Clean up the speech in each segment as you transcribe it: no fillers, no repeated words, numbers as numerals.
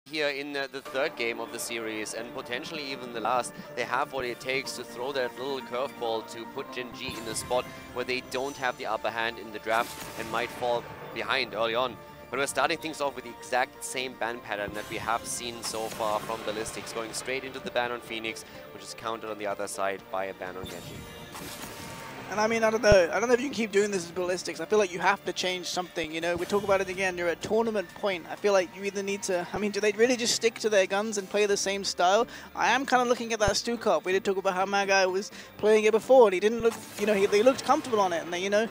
here in the third game of the series, and potentially even the last. They have what it takes to throw that little curveball to put Gen.G in a spot where they don't have the upper hand in the draft and might fall behind early on. But we're starting things off with the exact same ban pattern that we have seen so far from Ballistix, going straight into the ban on Phoenix, which is countered on the other side by a ban on Gen.G. And I mean, I don't know if you can keep doing this with Ballistix. I feel like you have to change something, you know. We talk about it again, you're at tournament point. I feel like you either need to, I mean, do they really just stick to their guns and play the same style? I am kind of looking at that Stukov. We did talk about how Magai was playing it before, and he didn't look, you know, they looked comfortable on it. And they, you know,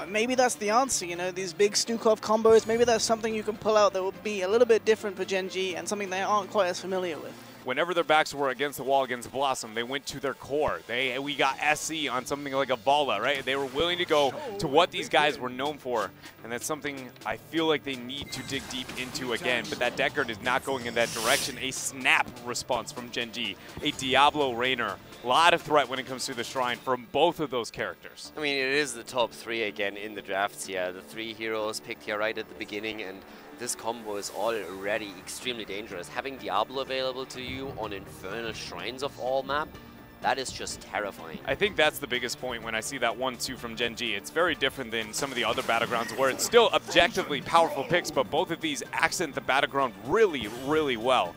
maybe that's the answer, you know, these big Stukov combos. Maybe that's something you can pull out that will be a little bit different for Gen.G and something they aren't quite as familiar with. Whenever their backs were against the wall against Blossom, they went to their core. We got SC on something like a Vala, right? They were willing to go to what these guys were known for, and that's something I feel like they need to dig deep into again. But that Deckard is not going in that direction. A snap response from Gen.G, a Diablo Rainer. A lot of threat when it comes to the Shrine from both of those characters. I mean, it is the top three again in the drafts here. The three heroes picked here right at the beginning, and this combo is already extremely dangerous. Having Diablo available to you on Infernal Shrines of all map, that is just terrifying. I think that's the biggest point when I see that 1-2 from Gen.G. It's very different than some of the other Battlegrounds where it's still objectively powerful picks, but both of these accent the Battleground really, really well.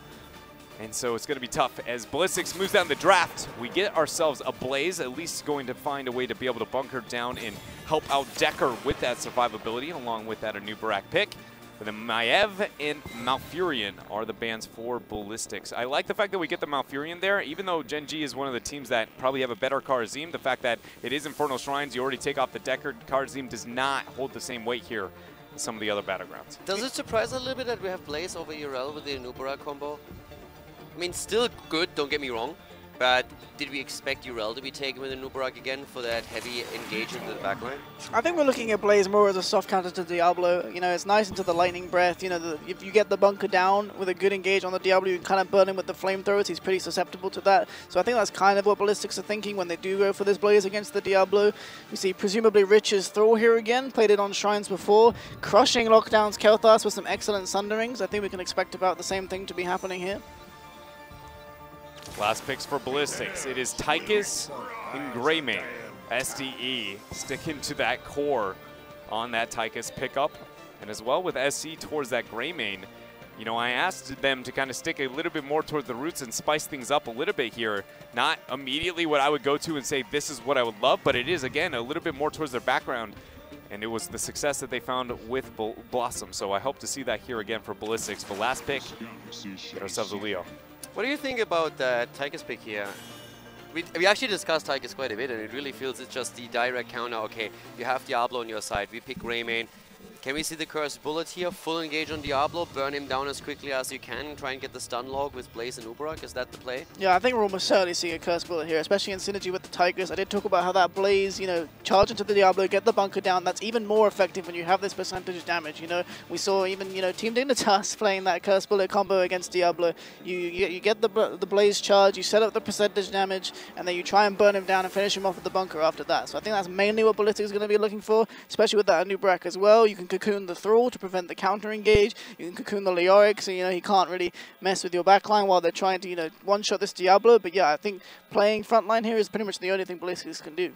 And so it's going to be tough. As Ballistix moves down the draft, we get ourselves a Blaze, at least going to find a way to be able to bunker down and help out Deckard with that survivability, along with that a new Barak pick. And then Maiev and Malfurion are the bans for Ballistix. I like the fact that we get the Malfurion there, even though Gen.G is one of the teams that probably have a better Kharazim. The fact that it is Infernal Shrines, you already take off the Deckard. Kharazim does not hold the same weight here as some of the other Battlegrounds. Does it surprise a little bit that we have Blaze over Urel with the Anubara combo? I mean, still good, don't get me wrong, but did we expect Urel to be taken with Anubarak again for that heavy engagement in the backline? I think we're looking at Blaze more as a soft counter to Diablo. You know, it's nice into the lightning breath. You know, if you get the bunker down with a good engage on the Diablo, you can kind of burn him with the flamethrowers. He's pretty susceptible to that. So I think that's kind of what Ballistix are thinking when they do go for this Blaze against the Diablo. We see presumably Rich's Thrall here again, played it on Shrines before, crushing lockdowns Kel'Thas with some excellent Sunderings. I think we can expect about the same thing to be happening here. Last picks for Ballistix. It is Tychus and Greymane. SDE sticking to that core on that Tychus pickup. And as well with SC towards that Greymane. You know, I asked them to kind of stick a little bit more towards the roots and spice things up a little bit here. Not immediately what I would go to and say this is what I would love, but it is, again, a little bit more towards their background. And it was the success that they found with Blossom. So I hope to see that here again for Ballistix. But last pick, get ourselves a Leo. What do you think about that Tychus pick here? We actually discussed Tychus quite a bit, and it really feels it's just the direct counter. Okay, you have Diablo on your side, we pick Greymane. Can we see the Cursed Bullet here? Full engage on Diablo, burn him down as quickly as you can, try and get the stun log with Blaze and Ubarak. Is that the play? Yeah, I think we're almost certainly seeing a Cursed Bullet here, especially in synergy with the Tigers. I did talk about how that Blaze, you know, charge into the Diablo, get the bunker down. That's even more effective when you have this percentage damage, you know. We saw even, you know, Team Dignitas playing that Cursed Bullet combo against Diablo. You get the Blaze charge, you set up the percentage damage, and then you try and burn him down and finish him off with the bunker after that. So I think that's mainly what Ballistix is going to be looking for, especially with that Anubrak as well. You can cocoon the Thrall to prevent the counter engage. You can cocoon the Leoric, so you know he can't really mess with your backline while they're trying to, you know, one-shot this Diablo. But yeah, I think playing frontline here is pretty much the only thing Ballistix can do.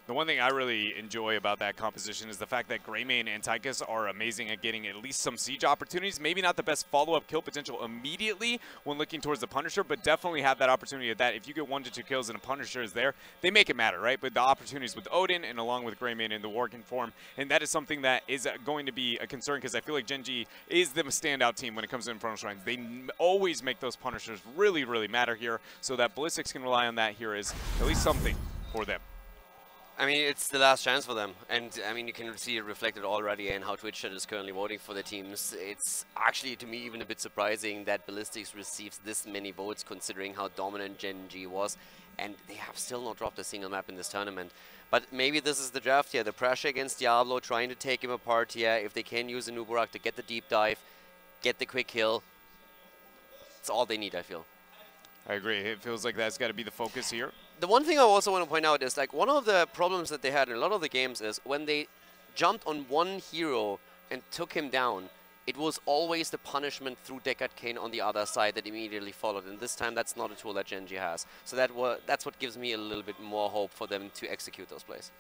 The one thing I really enjoy about that composition is the fact that Greymane and Tychus are amazing at getting at least some siege opportunities. Maybe not the best follow-up kill potential immediately when looking towards the Punisher, but definitely have that opportunity of that. If you get 1 to 2 kills and a Punisher is there, they make it matter, right? But the opportunities with Odin and along with Greymane in the working form, and that is something that is going to be a concern because I feel like Gen.G is the standout team when it comes to Infernal Shrines. They always make those Punishers really, really matter here, so that Ballistix can rely on that here is at least something for them. I mean, it's the last chance for them. And, I mean, you can see it reflected already in how Twitch chat is currently voting for the teams. It's actually, to me, even a bit surprising that Ballistix receives this many votes considering how dominant Gen.G was. And they have still not dropped a single map in this tournament. But maybe this is the draft here. The pressure against Diablo, trying to take him apart here. If they can use a Nubarak to get the deep dive, get the quick kill, it's all they need, I feel. I agree. It feels like that's got to be the focus here. The one thing I also want to point out is, like, one of the problems that they had in a lot of the games is when they jumped on one hero and took him down, it was always the punishment through Deckard Cain on the other side that immediately followed, and this time that's not a tool that Gen.G has. So that's what gives me a little bit more hope for them to execute those plays.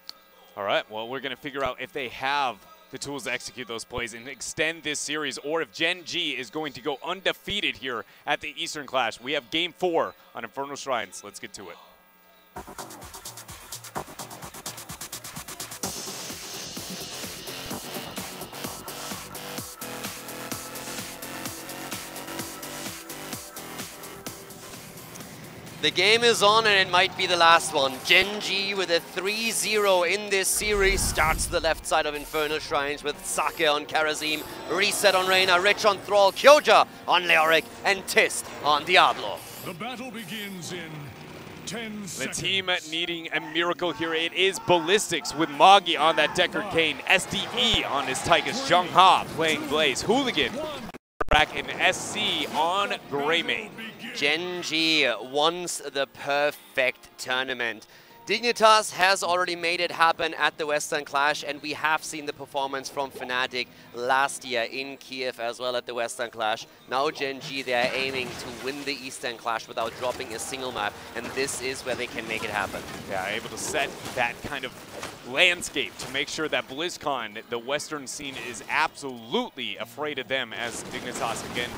All right, well, we're going to figure out if they have the tools to execute those plays and extend this series, or if Gen.G is going to go undefeated here at the Eastern Clash. We have Game 4 on Infernal Shrines. Let's get to it. The game is on, and it might be the last one. Gen.G with a 3-0 in this series starts the left side of Infernal Shrines with Sake on Karazim, Reset on Reyna, Rich on Thrall, Kyoja on Leoric, and Tist on Diablo. The battle begins in 10 seconds. The team needing a miracle here. It is Ballistix with Magi on that Deckard Cain, SDE on his Tychus, Jung-Ha playing Blaze, Hooligan, Rack, and SC on Greymane. Gen.G wants the perfect tournament. Dignitas has already made it happen at the Western Clash, and we have seen the performance from Fnatic last year in Kiev as well at the Western Clash. Now Gen.G, they are aiming to win the Eastern Clash without dropping a single map, and this is where they can make it happen. Yeah, able to set that kind of landscape to make sure that BlizzCon, the Western scene, is absolutely afraid of them, as Dignitas again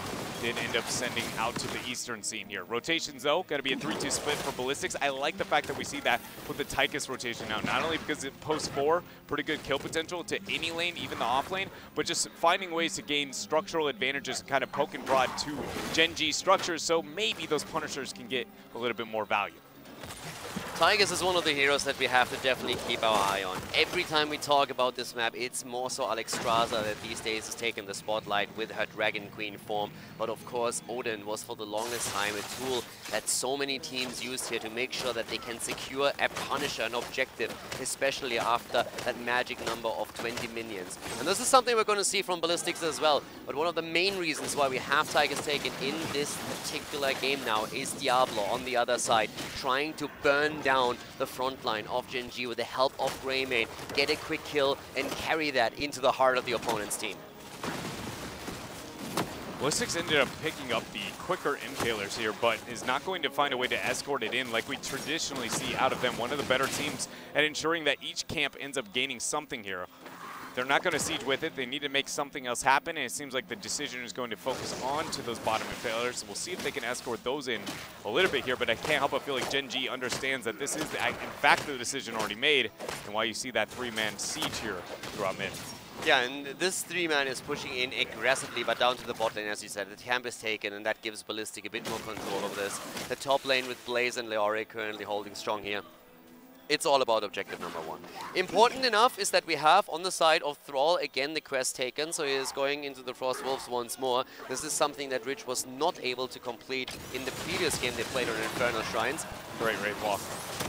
did end up sending out to the Eastern scene here. Rotations, though, going to be a 3-2 split for Ballistix. I like the fact that we see that with the Tychus rotation now, not only because it posts 4, pretty good kill potential to any lane, even the off lane, but just finding ways to gain structural advantages and kind of poke and prod to Gen.G structures, so maybe those Punishers can get a little bit more value. Tychus is one of the heroes that we have to definitely keep our eye on. Every time we talk about this map, it's more so Alexstrasza that these days is taking the spotlight with her Dragon Queen form. But of course, Odin was for the longest time a tool that so many teams used here to make sure that they can secure a Punisher, an objective, especially after that magic number of 20 minions. And this is something we're going to see from Ballistix as well. But one of the main reasons why we have Tychus taken in this particular game now is Diablo on the other side, trying to burn down the front line of Gen.G with the help of Greymane, get a quick kill and carry that into the heart of the opponent's team. Ballistix ended up picking up the quicker impalers here, but is not going to find a way to escort it in like we traditionally see out of them. One of the better teams at ensuring that each camp ends up gaining something here. They're not going to siege with it. They need to make something else happen, and it seems like the decision is going to focus on to those bottom impalers. We'll see if they can escort those in a little bit here, but I can't help but feel like Gen.G understands that this is, in fact, the decision already made, and why you see that 3-man siege here throughout mid. Yeah, and this 3-man is pushing in aggressively, but down to the bot lane, as you said. The camp is taken, and that gives Ballistic a bit more control over this. The top lane with Blaze and Leoric currently holding strong here. It's all about objective number 1. Important enough is that we have on the side of Thrall again the quest taken, so he is going into the Frost Wolves once more. This is something that Rich was not able to complete in the previous game they played on Infernal Shrines. Great walk.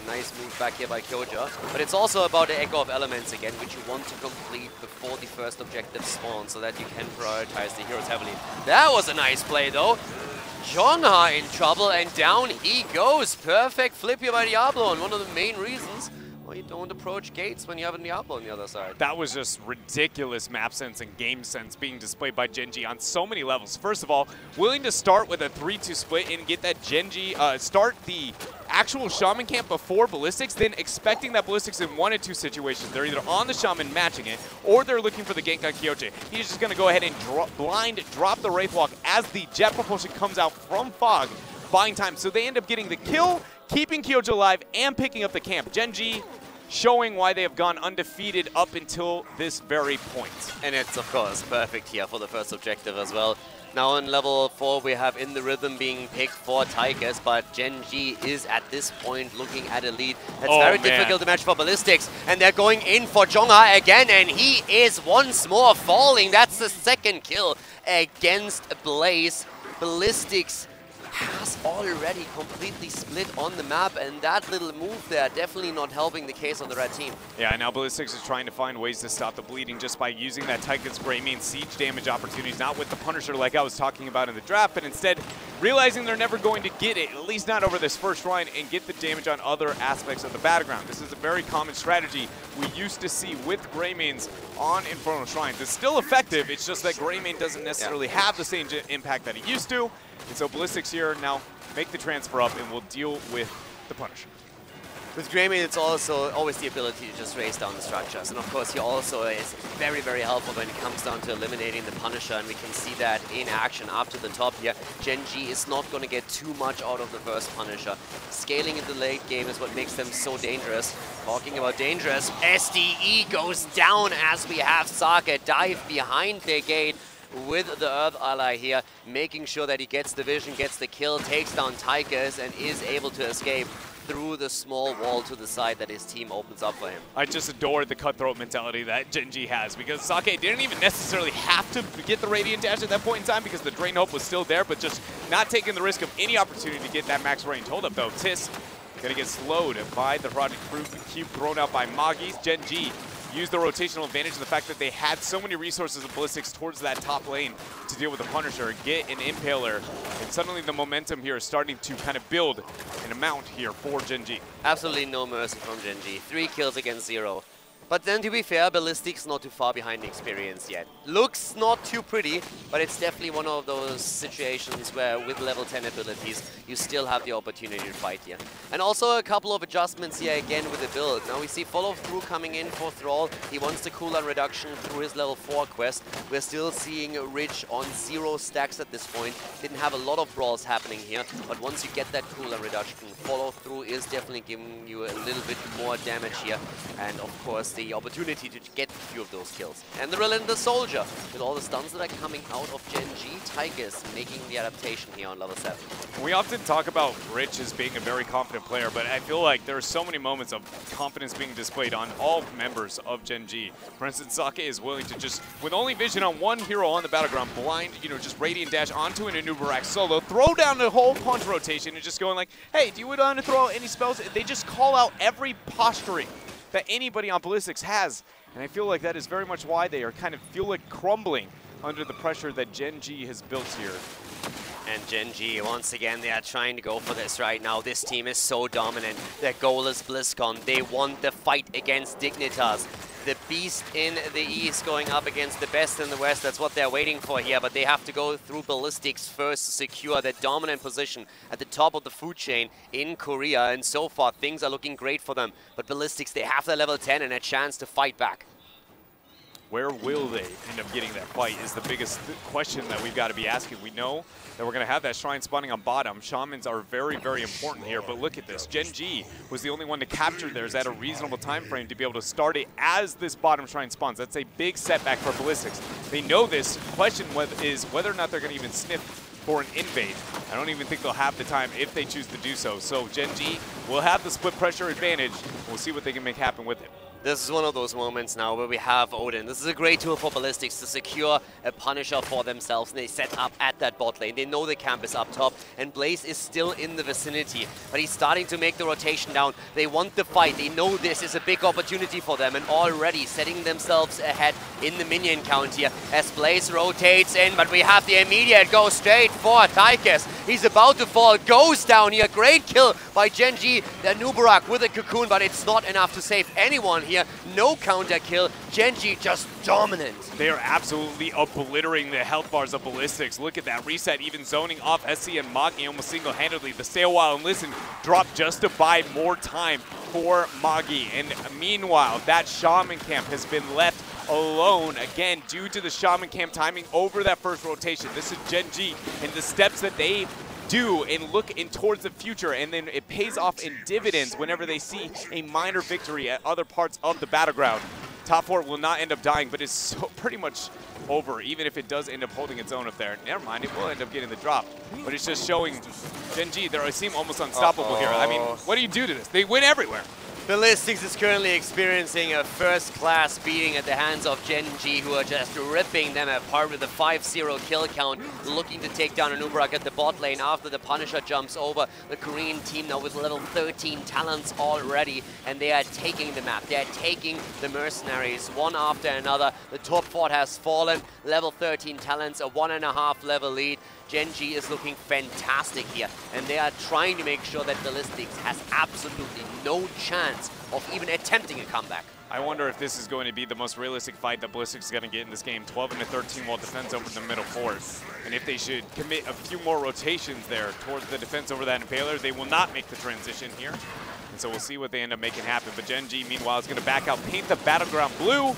Nice move back here by Kyoja. But it's also about the Echo of Elements again, which you want to complete before the first objective spawns so that you can prioritize the heroes heavily. That was a nice play though. Jung-Ha in trouble, and down he goes. Perfect flip here by Diablo, and one of the main reasons why you don't approach gates when you have a Diablo on the other side. That was just ridiculous map sense and game sense being displayed by Gen.G on so many levels. First of all, willing to start with a 3-2 split and get that Gen.G, start the actual Shaman camp before Ballistix, then expecting that Ballistix in 1 of 2 situations. They're either on the Shaman matching it, or they're looking for the gank on Kyoja. He's just going to go ahead and blind drop the Wraithwalk as the jet propulsion comes out from Fog, buying time. So they end up getting the kill, keeping Kyoja alive, and picking up the camp. Gen.G showing why they have gone undefeated up until this very point. And it's, of course, perfect here for the first objective as well. Now on level 4, we have In the Rhythm being picked for Tychus, but Gen.G is at this point looking at a lead. That's very difficult to match for Ballistix, and they're going in for Jung-Ha again, and he is once more falling. That's the second kill against Blaze. Ballistix has already completely split on the map, and that little move there definitely not helping the case of the red team. Yeah, now Ballistix is trying to find ways to stop the bleeding just by using that Tychus Greymane siege damage opportunities, not with the Punisher like I was talking about in the draft, but instead realizing they're never going to get it, at least not over this first run, and get the damage on other aspects of the battleground. This is a very common strategy we used to see with Greymanes on Infernal Shrines. It's still effective, it's just that Greymane doesn't necessarily have the same impact that it used to. And so Ballistix here now make the transfer up and will deal with the Punisher. With Greymane, it's also always the ability to just raise down the structures. And of course, he also is very, very helpful when it comes down to eliminating the Punisher. And we can see that in action up to the top here. Gen.G is not going to get too much out of the first Punisher. Scaling in the late game is what makes them so dangerous. Talking about dangerous, SDE goes down as we have Sake dive behind the gate with the Earth Ally here, making sure that he gets the vision, gets the kill, takes down Tigers, and is able to escape through the small wall to the side that his team opens up for him. I just adore the cutthroat mentality that Gen.G has, because Sake didn't even necessarily have to get the Radiant Dash at that point in time because the Drain Hope was still there, but just not taking the risk of any opportunity to get that max range. Hold up though, Tis gonna get slowed by the Project Cube thrown out by Moggies. Gen.G use the rotational advantage of the fact that they had so many resources of Ballistix towards that top lane to deal with the Punisher, get an Impaler, and suddenly the momentum here is starting to kind of build an amount here for Gen.G. Absolutely no mercy from Gen.G. 3 kills against 0. But then, to be fair, Ballistix not too far behind the experience yet. Looks not too pretty, but it's definitely one of those situations where with level 10 abilities, you still have the opportunity to fight here. And also a couple of adjustments here again with the build. Now we see follow through coming in for Thrall. He wants the cooldown reduction through his level 4 quest. We're still seeing Rich on 0 stacks at this point. Didn't have a lot of brawls happening here, but once you get that cooldown reduction, follow through is definitely giving you a little bit more damage here. And of course, the opportunity to get a few of those kills. And the Relentless Soldier, with all the stuns that are coming out of Gen.G, Tigers making the adaptation here on level 7. We often talk about Rich as being a very confident player, but I feel like there are so many moments of confidence being displayed on all members of Gen.G. For instance, Sake is willing to just, with only vision on one hero on the battleground, blind, just Radiant Dash onto an Anubarak solo, throw down the whole punch rotation and just going like, hey, do you want to throw out any spells? They just call out every posturing that anybody on Ballistix has. And I feel like that is very much why they are kind of feel like crumbling under the pressure that Gen.G has built here. And Gen.G, once again, they are trying to go for this right now. This team is so dominant. Their goal is BlizzCon. They want the fight against Dignitas. The beast in the east going up against the best in the west. That's what they're waiting for here, but they have to go through Ballistix first to secure their dominant position at the top of the food chain in Korea. And so far, things are looking great for them. But Ballistix, they have their level 10 and a chance to fight back. Where will they end up getting that fight is the biggest question that we've got to be asking. We know that we're going to have that shrine spawning on bottom. Shamans are very, very important here, but look at this. Gen.G was the only one to capture theirs at a reasonable time frame to be able to start it as this bottom shrine spawns. That's a big setback for Ballistix. They know this. Question is whether or not they're going to even sniff for an invade. I don't even think they'll have the time if they choose to do so. So Gen.G will have the split pressure advantage. We'll see what they can make happen with it. This is one of those moments now where we have Odin. This is a great tool for Ballistix to secure a Punisher for themselves. And they set up at that bot lane. They know the camp is up top. And Blaze is still in the vicinity. But he's starting to make the rotation down. They want the fight. They know this is a big opportunity for them. And already setting themselves ahead in the minion count here. As Blaze rotates in. But we have the immediate go straight for Tigers. He's about to fall. Goes down here. Great kill by Gen.G. The Anubarak with a cocoon. But it's not enough to save anyone here. No counter kill. Gen.G just dominant. They are absolutely obliterating the health bars of Ballistix. Look at that reset, even zoning off SC and Moggy almost single-handedly. The stay a while and listen drop just to buy more time for Moggy. And meanwhile, that Shaman camp has been left alone again due to the Shaman camp timing over that first rotation. This is Gen.G and the steps that they do and look in towards the future, and then it pays off in dividends whenever they see a minor victory at other parts of the battleground. Top 4 will not end up dying, but it's so pretty much over, even if it does end up holding its own up there. Never mind, it will end up getting the drop. But it's just showing Gen.G, they seem almost unstoppable here. I mean, what do you do to this? They win everywhere. Ballistix is currently experiencing a first-class beating at the hands of Gen.G, who are just ripping them apart with a 5-0 kill count, looking to take down Anubarak at the bot lane after the Punisher jumps over. The Korean team now with level 13 talents already, and they are taking the map. They are taking the mercenaries one after another. The top fort has fallen. Level 13 talents, a 1.5 level lead. Gen.G is looking fantastic here, and they are trying to make sure that Ballistix has absolutely no chance of even attempting a comeback. I wonder if this is going to be the most realistic fight that Ballistix is going to get in this game. 12 and a 13 while defense over the middle fort. And if they should commit a few more rotations there towards the defense over that Impaler, they will not make the transition here. And so we'll see what they end up making happen. But Gen.G, meanwhile, is going to back out, paint the battleground blue.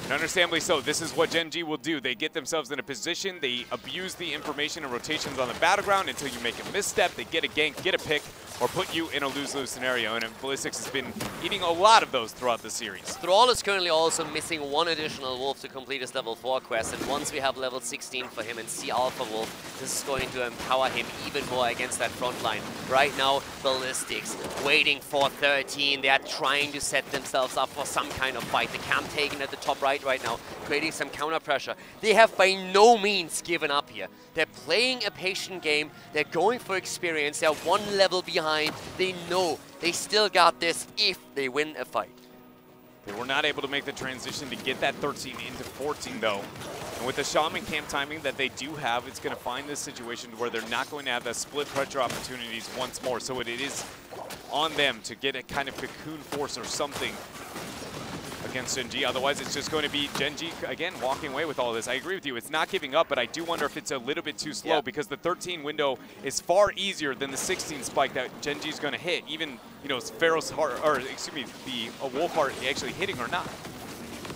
And understandably so, this is what Gen.G will do. They get themselves in a position, they abuse the information and rotations on the battleground until you make a misstep, they get a gank, get a pick, or put you in a lose-lose scenario. And Ballistix has been eating a lot of those throughout the series. Thrall is currently also missing one additional Wolf to complete his level 4 quest, and once we have level 16 for him and see Alpha Wolf, this is going to empower him even more against that front line. Right now, Ballistix waiting for 13. They are trying to set themselves up for some kind of fight. The camp taken at the top right now, creating some counter pressure. They have by no means given up here. They're playing a patient game. They're going for experience. They're one level behind. They know they still got this if they win a fight. They were not able to make the transition to get that 13 into 14 though. And with the Shaman camp timing that they do have, it's going to find this situation where they're not going to have the split pressure opportunities once more. So it is on them to get a kind of cocoon force or something against Gen.G. Otherwise, it's just going to be Gen.G, again, walking away with all this. I agree with you. It's not giving up, but I do wonder if it's a little bit too slow because the 13 window is far easier than the 16 spike that Gen.G is going to hit. Even, you know, Pharaoh's heart, or excuse me, the Wolf heart actually hitting or not.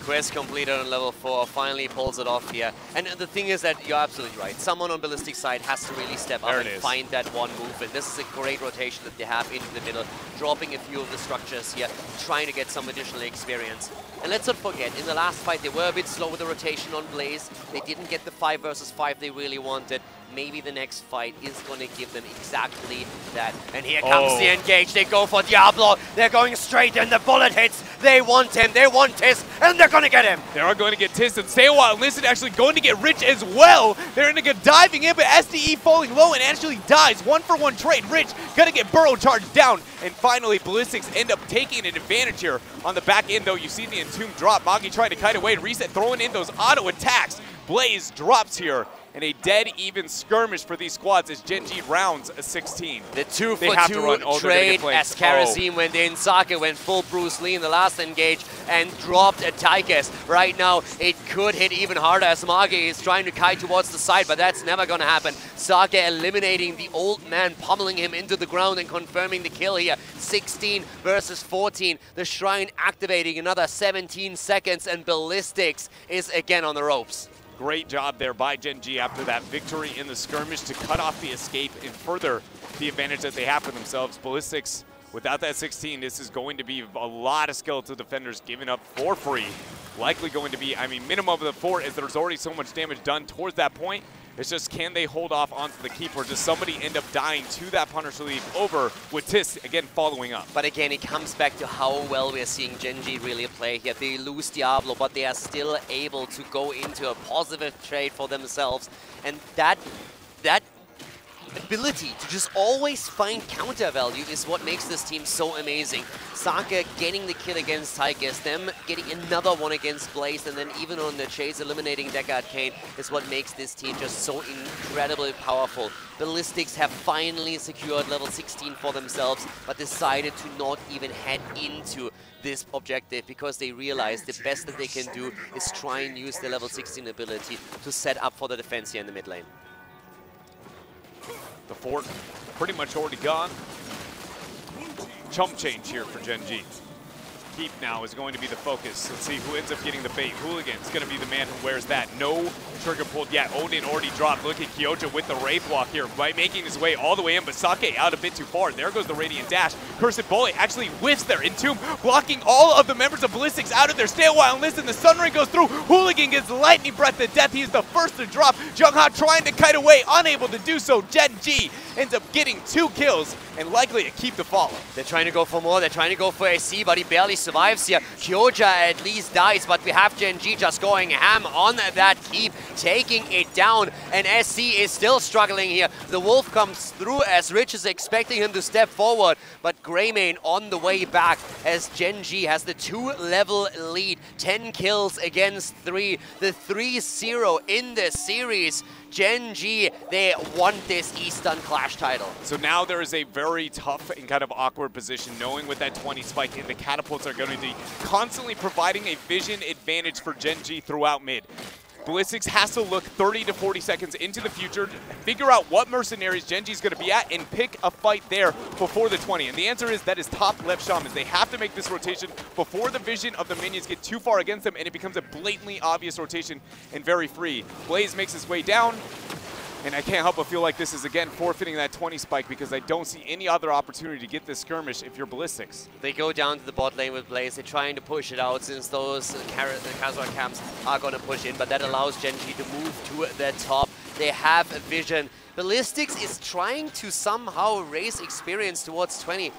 Quest completed on level 4, finally pulls it off here. And the thing is that you're absolutely right. Someone on Ballistix side has to really step up and find that one move. And this is a great rotation that they have into the middle, dropping a few of the structures here, trying to get some additional experience. And let's not forget, in the last fight, they were a bit slow with the rotation on Blaze. They didn't get the 5 versus 5 they really wanted. Maybe the next fight is going to give them exactly that. And here comes the engage. They go for Diablo. They're going straight in. The bullet hits. They want him. They want Tis. And they're going to get him. They are going to get Tis. And stay a while. Listen, actually going to get Rich as well. They're going to get diving in, but SDE falling low and actually dies. 1-for-1 trade. Rich going to get Burrow charged down. And finally, Ballistix end up taking an advantage here on the back end, though. You see the Entomb drop. Magi trying to kite away. Reset, throwing in those auto attacks. Blaze drops here. And a dead even skirmish for these squads as Gen.G rounds a 16. The 2-for-2 trade as Karazim went in. Sake went full Bruce Lee in the last engage and dropped a Tychus. Right now, it could hit even harder as Magi is trying to kite towards the side, but that's never going to happen. Sake eliminating the old man, pummeling him into the ground and confirming the kill here. 16 versus 14. The Shrine activating another 17 seconds, and Ballistix is again on the ropes. Great job there by Gen.G after that victory in the skirmish to cut off the escape and further the advantage that they have for themselves. Ballistix, without that 16, this is going to be a lot of skeletal defenders given up for free. Likely going to be, I mean, minimum of the fort, as there's already so much damage done towards that point. It's just, can they hold off onto the keep, or does somebody end up dying to that Punisher Leaf over with Tis, again, following up? But again, it comes back to how well we're seeing Gen.G really play here. They lose Diablo, but they are still able to go into a positive trade for themselves. And that ability to just always find counter value is what makes this team so amazing. Sake getting the kill against Tychus, them getting another one against Blaze, and then even on the chase eliminating Deckard Cain is what makes this team just so incredibly powerful. Ballistix have finally secured level 16 for themselves, but decided to not even head into this objective because they realize the best that they can do is try and use their level 16 ability to set up for the defense here in the mid lane. The fort pretty much already gone. Chump change here for Gen.G. Keep now is going to be the focus. Let's see who ends up getting the bait. Hooligan's going to be the man who wears that. No trigger pulled yet. Odin already dropped. Look at Kyoja with the Wraith Walk here, right, making his way all the way in, but Sake out a bit too far. There goes the Radiant Dash. Cursed Bullet actually whiffs there. Entomb blocking all of the members of Ballistix out of there. Stay a while and listen. The Sun Ring goes through. Hooligan gets Lightning Breath to death. He is the first to drop. Jungha trying to kite away, unable to do so. Gen.G ends up getting 2 kills and likely to keep the follow. They're trying to go for more. They're trying to go for AC, but he barely survives here. Kyoja at least dies, but we have Gen.G just going ham on that keep, taking it down, and SC is still struggling here. The Wolf comes through as Rich is expecting him to step forward, but Greymane on the way back as Gen.G has the 2-level lead, 10 kills against 3, the 3-0 in the series. Gen.G, they want this Eastern Clash title. So now there is a very tough and kind of awkward position, knowing with that 20 spike and the catapults are going to be constantly providing a vision advantage for Gen.G throughout mid. Ballistix has to look 30 to 40 seconds into the future, figure out what mercenaries Gen.G is going to be at, and pick a fight there before the 20. And the answer is that is top left shamans. They have to make this rotation before the vision of the minions get too far against them, and it becomes a blatantly obvious rotation and very free. Blaze makes his way down. And I can't help but feel like this is, again, forfeiting that 20 spike because I don't see any other opportunity to get this skirmish if you're Ballistix. They go down to the bot lane with Blaze. They're trying to push it out since those Khazra camps are going to push in, but that allows Gen.G to move to the top. They have a vision. Ballistix is trying to somehow raise experience towards 20.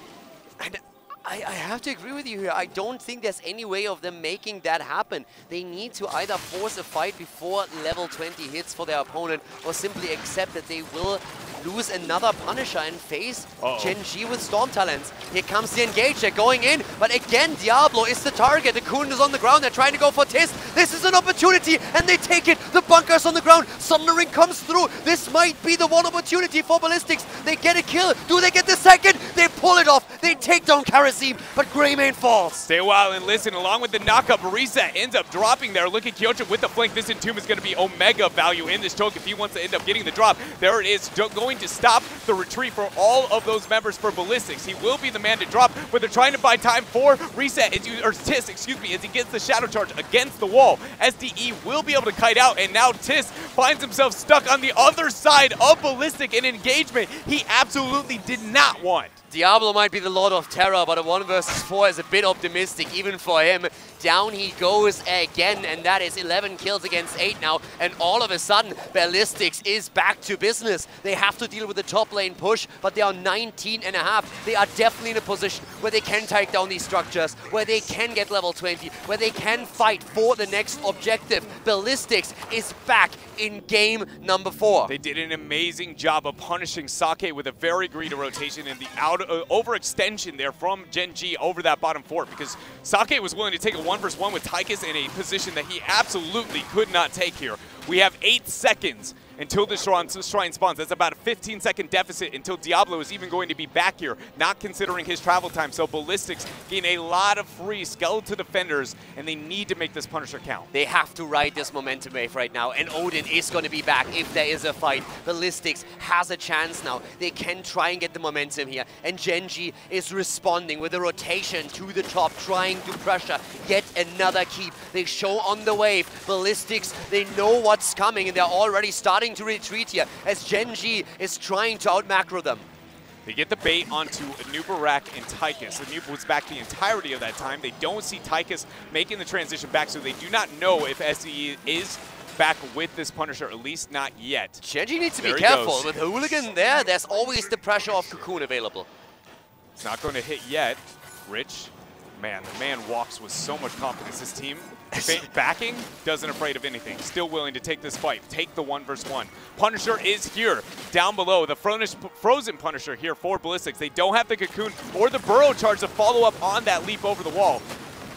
And I have to agree with you here. I don't think there's any way of them making that happen. They need to either force a fight before level 20 hits for their opponent or simply accept that they will lose another Punisher and face Gen.G with Storm Talents. Here comes the engage, they're going in, but again, Diablo is the target. The Kun is on the ground, they're trying to go for Tis. This is an opportunity, and they take it. The bunker's on the ground, Sundering comes through. This might be the one opportunity for Ballistix. They get a kill. Do they get the second? They pull it off. They take down Karazim, but Greymane falls. Stay a while and listen. Along with the knockup, Reset ends up dropping there. Look at Kyocha with the flank. This Entomb is going to be Omega value in this choke if he wants to end up getting the drop. There it is, going to stop the retreat for all of those members for Ballistix. He will be the man to drop, but they're trying to buy time for Reset, or Tis, excuse me, as he gets the Shadow Charge against the wall. SDE will be able to kite out, and now Tis finds himself stuck on the other side of Ballistic, an engagement he absolutely did not want. Diablo might be the Lord of Terror, but a 1 versus 4 is a bit optimistic even for him. Down he goes again, and that is 11 kills against 8 now. And all of a sudden, Ballistix is back to business. They have to deal with the top lane push, but they are 19.5. They are definitely in a position where they can take down these structures, where they can get level 20, where they can fight for the next objective. Ballistix is back in game number 4. They did an amazing job of punishing Sake with a very greedy rotation and the overextension there from Gen.G over that bottom fort, because Sake was willing to take a 1 versus 1 with Tychus in a position that he absolutely could not take here. We have 8 seconds until the shrine spawns. That's about a 15-second deficit until Diablo is even going to be back here, not considering his travel time. So Ballistix gain a lot of free skeletal defenders, and they need to make this Punisher count. They have to ride this momentum wave right now, and Odin is going to be back if there is a fight. Ballistix has a chance now. They can try and get the momentum here, and Gen.G is responding with a rotation to the top, trying to pressure, get another keep. They show on the wave. Ballistix, they know what's coming, and they're already starting to retreat here as Gen.G is trying to out-macro them. They get the bait onto Anubarak and Tychus. Anub was back the entirety of that time. They don't see Tychus making the transition back, so they do not know if SE is back with this Punisher, at least not yet. Gen.G needs to be careful. With Hooligan there, there's always the pressure of Cocoon available. It's not going to hit yet. Rich, man, the man walks with so much confidence. His team backing, doesn't afraid of anything. Still willing to take this fight, take the 1 versus 1. Punisher is here, down below. The frozen Punisher here for Ballistix. They don't have the Cocoon or the Burrow Charge to follow up on that leap over the wall.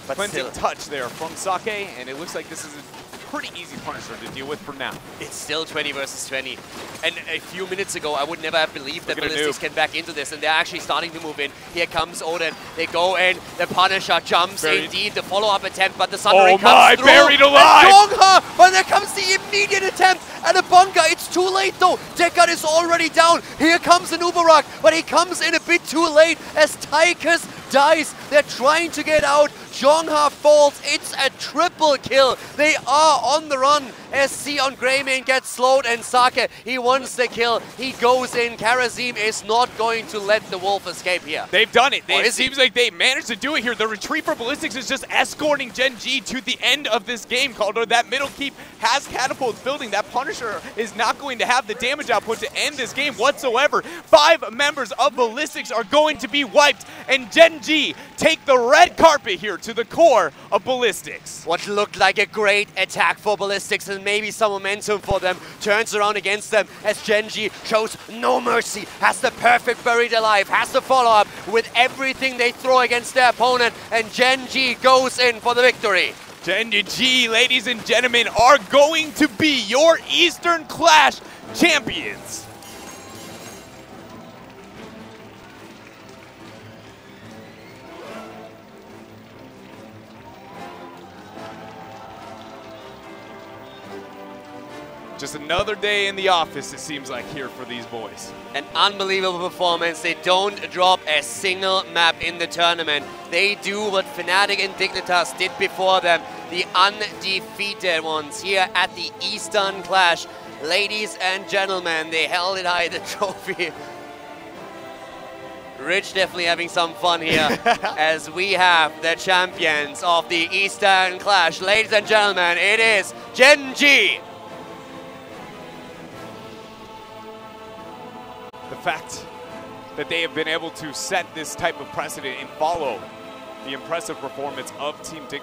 But Cleansing touch there from Sake, and it looks like this is a pretty easy Punisher to deal with for now. It's still 20 versus 20. And a few minutes ago, I would never have believed that Ballistix can back into this, and they're actually starting to move in. Here comes Odin. They go in. The Punisher jumps indeed. The follow-up attempt, but the Sundering comes through. Buried alive! Zhongha, but there comes the immediate attempt at a bunker. It's too late, though. Deckard is already down. Here comes Anubarak, but he comes in a bit too late as Tychus dies. They're trying to get out. Zhongha falls. It's a triple kill. They are on the run as Sion Greymane gets slowed, and Sake, he wants the kill. He goes in. Karazim is not going to let the wolf escape here. They've done it. It seems like they managed to do it here. The retreat for Ballistix is just escorting Gen.G to the end of this game. Calder, that middle keep has catapults building. That Punisher is not going to have the damage output to end this game whatsoever. 5 members of Ballistix are going to be wiped, and Gen.G take the red carpet here to the core of Ballistix. What looked like a great attack for Ballistix and maybe some momentum for them turns around against them as Gen.G shows no mercy, has the perfect buried alive, has the follow-up with everything they throw against their opponent, and Gen.G goes in for the victory. Gen.G, ladies and gentlemen, are going to be your Eastern Clash champions. Just another day in the office, it seems like, here for these boys. An unbelievable performance. They don't drop a single map in the tournament. They do what Fnatic and Dignitas did before them. The undefeated ones here at the Eastern Clash. Ladies and gentlemen, they held it high, the trophy. Rich definitely having some fun here as we have the champions of the Eastern Clash. Ladies and gentlemen, it is Gen.G. The fact that they have been able to set this type of precedent and follow the impressive performance of Team Dignitas